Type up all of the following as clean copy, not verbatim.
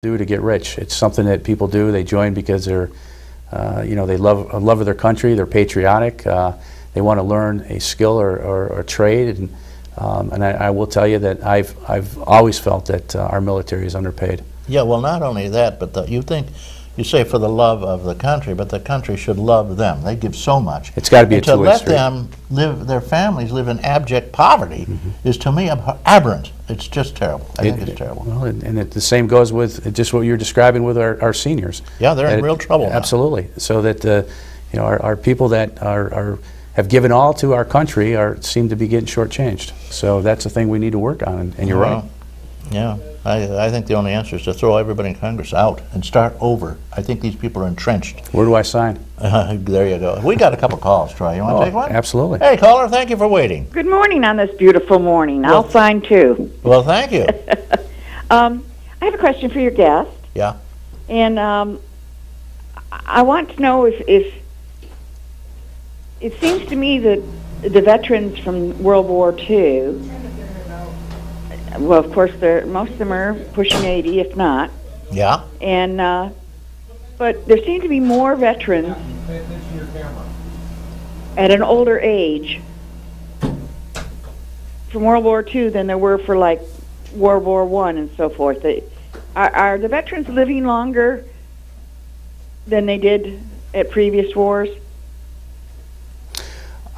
do to get rich. It's something that people do. They join because they're, they love of their country. They're patriotic. They want to learn a skill or a trade. And I will tell you that I've always felt that our military is underpaid. Yeah, well, not only that, but you say for the love of the country, but the country should love them. They give so much. It's got to be a two-way street. To let them their families live in abject poverty is, to me, aberrant. It's just terrible. I think it's terrible. Well, and the same goes with just what you're describing with our seniors. Yeah, they're in real trouble now. Absolutely. So that our people that have given all to our country seem to be getting shortchanged. So that's the thing we need to work on. And you're right. Yeah, I think the only answer is to throw everybody in Congress out and start over. I think these people are entrenched. Where do I sign? There you go. We got a couple calls, Troy. You want to take one? Absolutely. Hey, caller, thank you for waiting. Good morning on this beautiful morning. Well, I'll sign too. Well, thank you. I have a question for your guest. Yeah. And I want to know if it seems to me that the veterans from World War II, well, of course, most of them are pushing 80, if not. Yeah. And but there seem to be more veterans at an older age from World War II than there were for like World War I and so forth. Are the veterans living longer than they did at previous wars?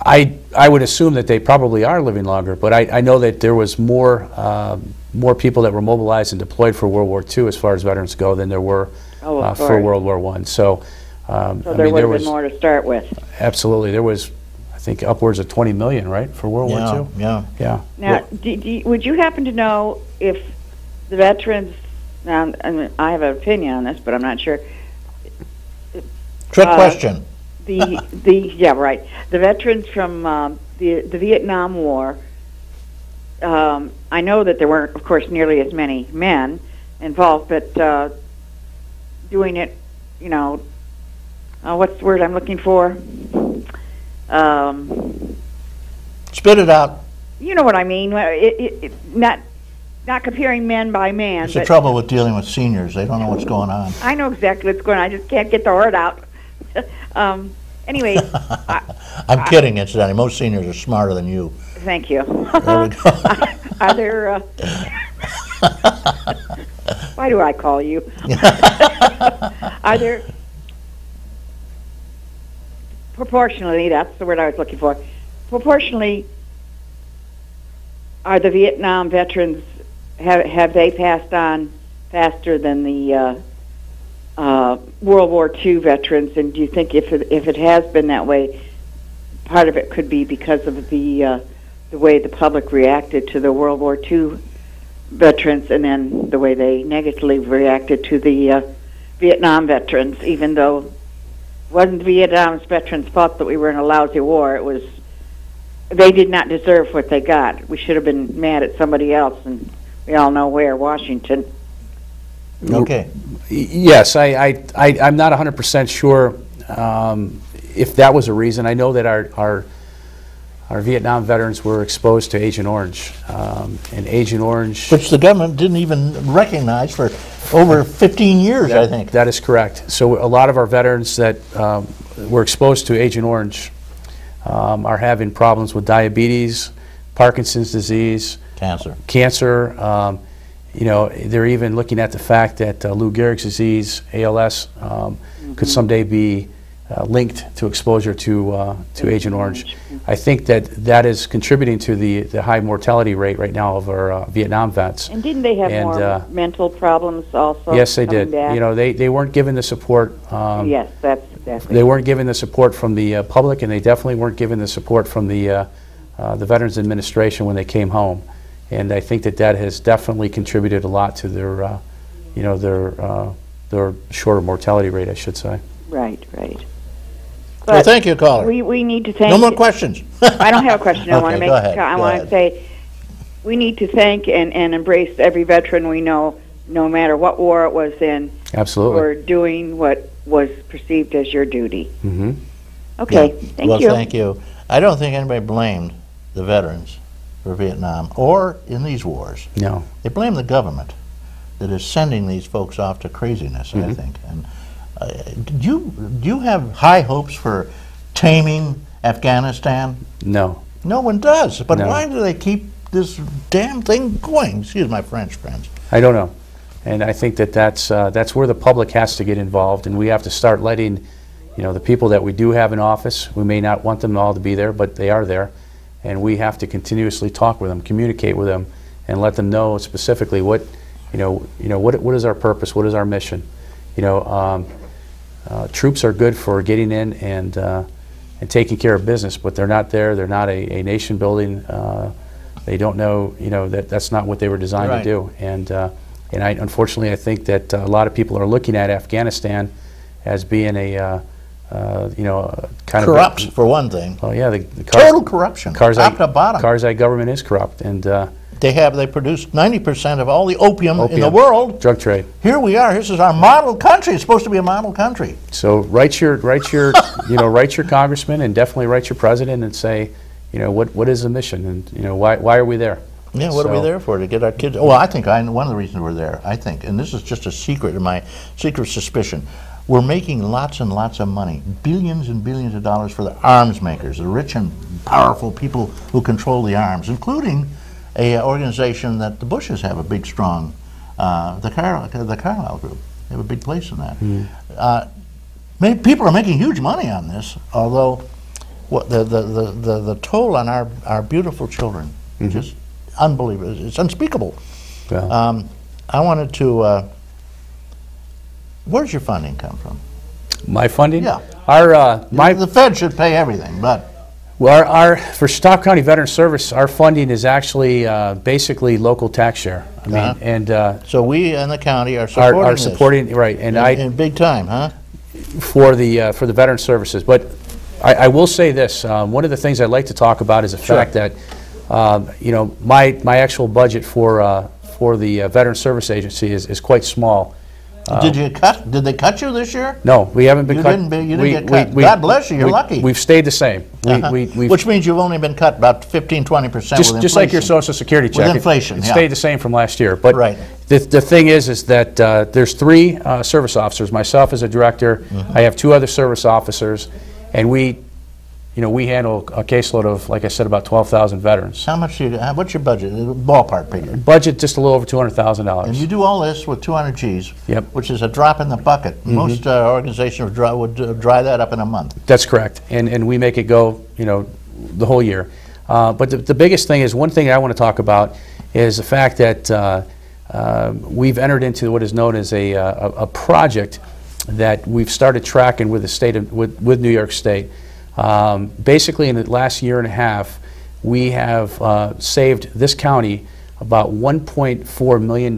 I would assume that they probably are living longer, but I know that there was more people that were mobilized and deployed for World War II as far as veterans go than there were for World War I. So there would have been more to start with. Absolutely. There was, I think, upwards of 20 million, right, for World War II? Yeah. Now, would you happen to know if the veterans, now, I have an opinion on this, but I'm not sure. Trick question. Yeah, right. The veterans from the Vietnam War, I know that there weren't, of course, nearly as many men involved, but doing it, what's the word I'm looking for? Spit it out. You know what I mean. Not comparing man by man. It's the trouble with dealing with seniors. They don't know what's going on. I know exactly what's going on. I just can't get the word out. Anyway. I'm kidding, incidentally. Most seniors are smarter than you. Thank you. There we go. Are there... why do I call you? Are there... Proportionally, that's the word I was looking for. Proportionally, are the Vietnam veterans, have they passed on faster than the World War II veterans? And do you think if it has been that way, part of it could be because of the way the public reacted to the World War II veterans, and then the way they negatively reacted to the Vietnam veterans, even though it wasn't Vietnam's veterans' fault that we were in a lousy war. It was, they did not deserve what they got. We should have been mad at somebody else, and we all know where, Washington. Okay. Yes, I'm not 100% sure if that was a reason. I know that our Vietnam veterans were exposed to Agent Orange, and Agent Orange, which the government didn't even recognize for over 15 years, I think. That is correct. So a lot of our veterans that were exposed to Agent Orange are having problems with diabetes, Parkinson's disease, cancer. They're even looking at the fact that Lou Gehrig's disease, ALS, could someday be linked to exposure to Agent Orange. I think that is contributing to the high mortality rate right now of our Vietnam vets. And didn't they have more mental problems also? Yes, they did. They weren't given the support. Yes, that's exactly. They weren't given the support from the public, and they definitely weren't given the support from the Veterans Administration when they came home. And I think that has definitely contributed a lot to their shorter mortality rate, I should say. Right. But well, thank you, caller. We need to thank. No more questions. I don't have a question. I want to make. I want to say, we need to thank and embrace every veteran we know, no matter what war it was in. Absolutely. For doing what was perceived as your duty. Mm-hmm. Okay. Yeah. Thank you. Well, thank you. I don't think anybody blamed the veterans for Vietnam or in these wars. No. They blame the government. that is sending these folks off to craziness, I think. And do you have high hopes for taming Afghanistan? No. No one does. But No. why do they keep this damn thing going? Excuse my French, friends. I don't know. And I think that that's where the public has to get involved, and we have to start letting, the people that we do have in office, we may not want them all to be there, but they are there, and we have to continuously talk with them, communicate with them, and let them know specifically what is our purpose, what is our mission. Troops are good for getting in and taking care of business, but they're not there. They're not a nation building. They don't know, that's not what they were designed to do. And unfortunately, I think that a lot of people are looking at Afghanistan as being a kind corrupt, of for one thing. Well, yeah, the total corruption, top to bottom. Karzai government is corrupt, and they produce 90% of all the opium in the world. Drug trade. Here we are. This is our model country. It's supposed to be a model country. So write your write your congressman, and definitely write your president and say, what is the mission, and why are we there? Yeah, what are we there for? To get our kids? Well, I think one of the reasons we're there, I think, and this is just a secret, my secret suspicion, we're making lots and lots of money, billions and billions of dollars for the arms makers, the rich and powerful people who control the arms, including a organization that the Bushes have a big, strong, the Carlyle Group. They have a big place in that. People are making huge money on this, although the toll on our beautiful children, just unbelievable. It's unspeakable. Yeah. I wanted to. Where's your funding come from? My funding? Yeah. The Fed should pay everything, but. Well, for Chautauqua County Veteran Service, our funding is actually basically local tax share. I mean, and so we and the county are supporting this. Right, and in big time, huh? For the veteran services. But I will say this: one of the things I'd like to talk about is the fact that my actual budget for the Veteran Service Agency is quite small. Did they cut you this year? No, we haven't been cut. You didn't get cut. God bless you. You're lucky. We've stayed the same. Which means you've only been cut about 15, 20% with inflation. Just like your Social Security check. With inflation, it stayed the same from last year. But the thing is that there's 3 service officers. Myself as a director. I have 2 other service officers, and we handle a caseload of, like I said, about 12,000 veterans. How much what's your budget? Ballpark figure. Budget just a little over $200,000. And you do all this with 200 Gs, yep, which is a drop in the bucket. Most organizations would dry that up in a month. That's correct, and we make it go, the whole year. But the biggest thing is, one thing I want to talk about is the fact that we've entered into what is known as a project that we've started tracking with the state with New York State. Basically, in the last year and a half, we have saved this county about $1.4 million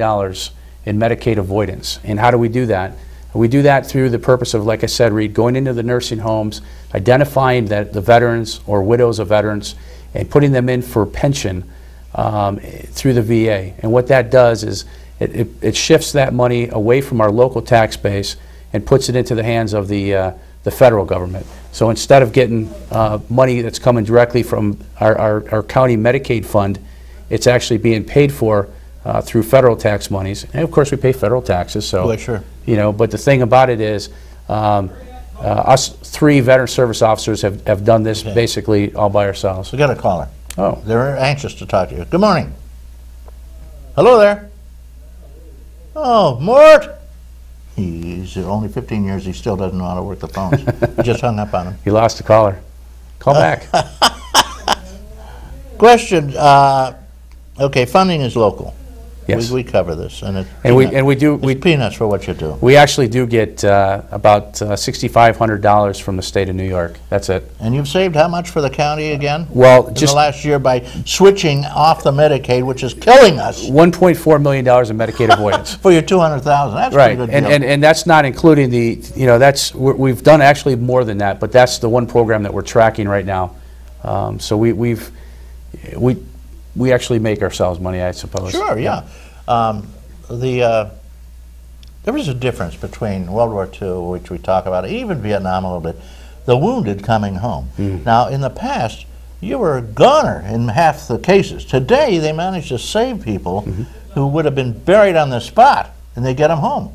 in Medicaid avoidance. And how do we do that? We do that through the purpose of, like I said, Reed, going into the nursing homes, identifying the veterans or widows of veterans, and putting them in for pension through the VA. And what that does is it shifts that money away from our local tax base and puts it into the hands of the federal government. So instead of getting money that's coming directly from our county Medicaid fund, it's actually being paid for through federal tax monies. And of course, we pay federal taxes. So, well, sure. But the thing about it is, us 3 veteran service officers have done this basically all by ourselves. We got a caller. Oh. They're anxious to talk to you. Good morning. Hello there. Oh, Mort. He's only 15 years. He still doesn't know how to work the phones. He just hung up on him. You lost a caller. Call back. Question. Okay, funding is local. Yes. We cover this, and we peanuts for what you do. We actually do get about $6,500 from the state of New York. That's it. And you've saved how much for the county again? Well, in the last year by switching off the Medicaid, which is killing us. $1.4 million in Medicaid avoidance for your $200,000. That's right, pretty good deal. and that's not including we've done actually more than that, but that's the one program that we're tracking right now. So we actually make ourselves money, I suppose. Sure, yeah. There was a difference between World War II, which we talk about, even Vietnam a little bit, the wounded coming home. Now, in the past, you were a goner in half the cases. Today, they managed to save people who would have been buried on the spot, and they get them home.